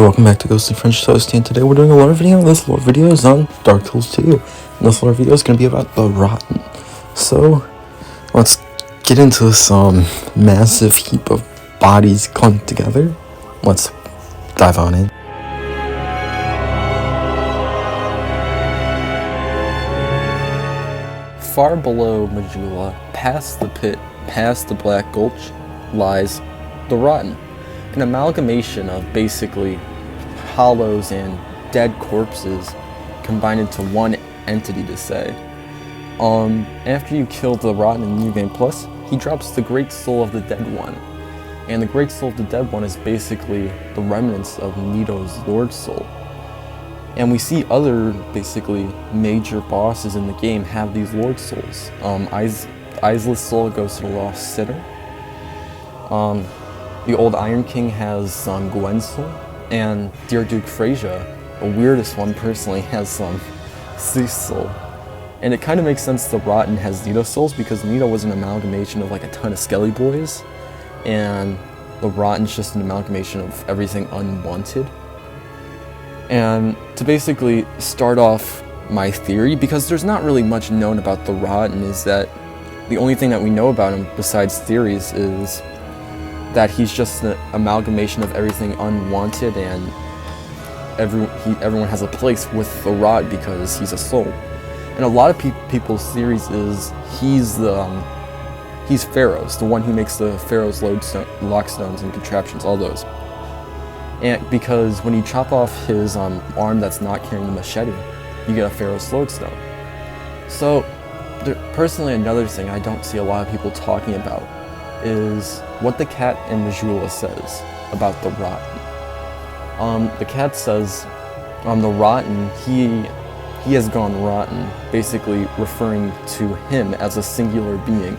welcome back to Ghostly French Toast, and today we're doing a lore video. This lore video is on Darksouls 2, and this lore video is going to be about the Rotten. So, let's get into this massive heap of bodies clumped together. Let's dive on in. Far below Majula, past the pit, past the Black Gulch, lies the Rotten. An amalgamation of basically hollows and dead corpses combined into one entity to say. After you kill the Rotten in New Game Plus, he drops the Great Soul of the Dead One. And the Great Soul of the Dead One is basically the remnants of Nito's Lord Soul. And we see other basically major bosses in the game have these Lord Souls. Isla's Soul goes to the Lost Sitter. The old Iron King has Gwen's Soul, and Dear Duke Freyja, the weirdest one personally, has Cease Soul. And it kind of makes sense the Rotten has Nito Souls because Nito was an amalgamation of like a ton of Skelly Boys, and the Rotten's just an amalgamation of everything unwanted. And to basically start off my theory, because there's not really much known about the Rotten, is that the only thing that we know about him besides theories is that he's just an amalgamation of everything unwanted, and everyone has a place with the Rot because he's a soul. And a lot of people's theories is he's Pharaoh's, the one who makes the Pharaoh's lockstones and contraptions, all those. And because when you chop off his arm that's not carrying the machete, you get a Pharaoh's lodestone. So, personally, another thing I don't see a lot of people talking about is what the cat in Majula says about the Rotten. The cat says, the Rotten, he has gone rotten, basically referring to him as a singular being,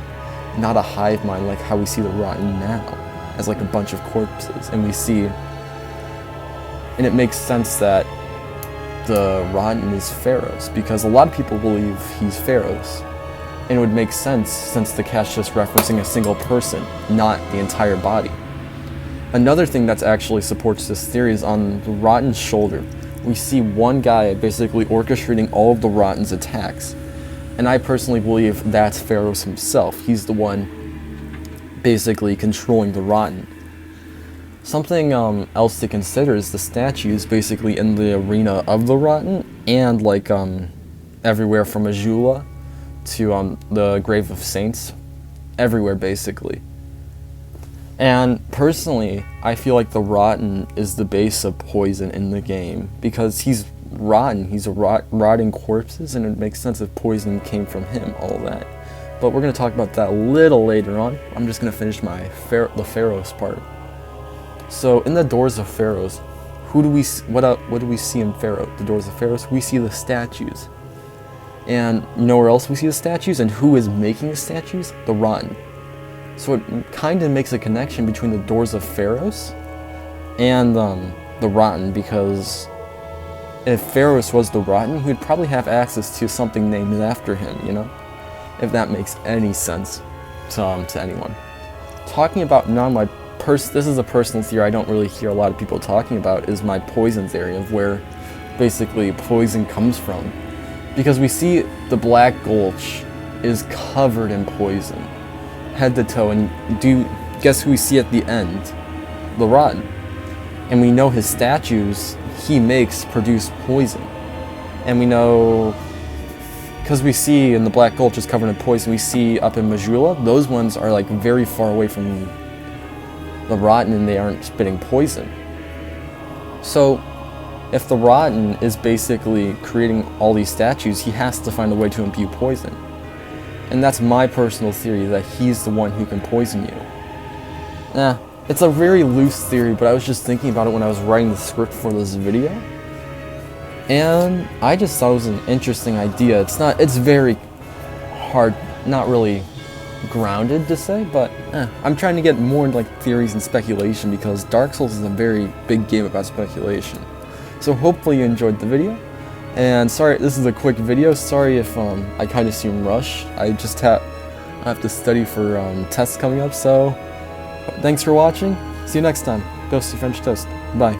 not a hive mind like how we see the Rotten now, as like a bunch of corpses. And it makes sense that the Rotten is Pharaoh's, because a lot of people believe he's Pharaoh's. And it would make sense since the cat's just referencing a single person, not the entire body. Another thing that actually supports this theory is on the Rotten's shoulder. We see one guy basically orchestrating all of the Rotten's attacks. And I personally believe that's Pharaoh's himself. He's the one basically controlling the Rotten. Something else to consider is the statues basically in the arena of the Rotten, and like everywhere from Majula to the Grave of Saints, everywhere basically. And personally, I feel like the Rotten is the base of poison in the game, because he's rotten, he's rotting corpses, and it makes sense if poison came from him, all that. But we're going to talk about that a little later on. I'm just going to finish the Pharaoh's part. So in the Doors of Pharaohs, what do we see in the Doors of Pharaohs? We see the statues. And you know where else we see the statues, and who is making the statues? The Rotten. So it kind of makes a connection between the Doors of Pharaohs and the Rotten, because if Pharaohs was the Rotten, he would probably have access to something named after him, you know? If that makes any sense to anyone. Talking about this is a personal theory I don't really hear a lot of people talking about, is my poison theory of where basically poison comes from. Because we see the Black Gulch is covered in poison, head to toe, and guess who we see at the end? The Rotten. And we know his statues he makes produce poison. And we know, because we see in the Black Gulch is covered in poison, we see up in Majula, those ones are like very far away from the Rotten and they aren't spitting poison. So, if the Rotten is basically creating all these statues, he has to find a way to imbue poison. And that's my personal theory, that he's the one who can poison you. It's a very loose theory, but I was just thinking about it when I was writing the script for this video. And I just thought it was an interesting idea. It's very hard, not really grounded to say, but I'm trying to get more into like theories and speculation, because Dark Souls is a very big game about speculation. So hopefully you enjoyed the video, and sorry, this is a quick video. Sorry if I kind of seem rushed. I have to study for tests coming up. So thanks for watching. See you next time. Ghostly French Toast. Bye.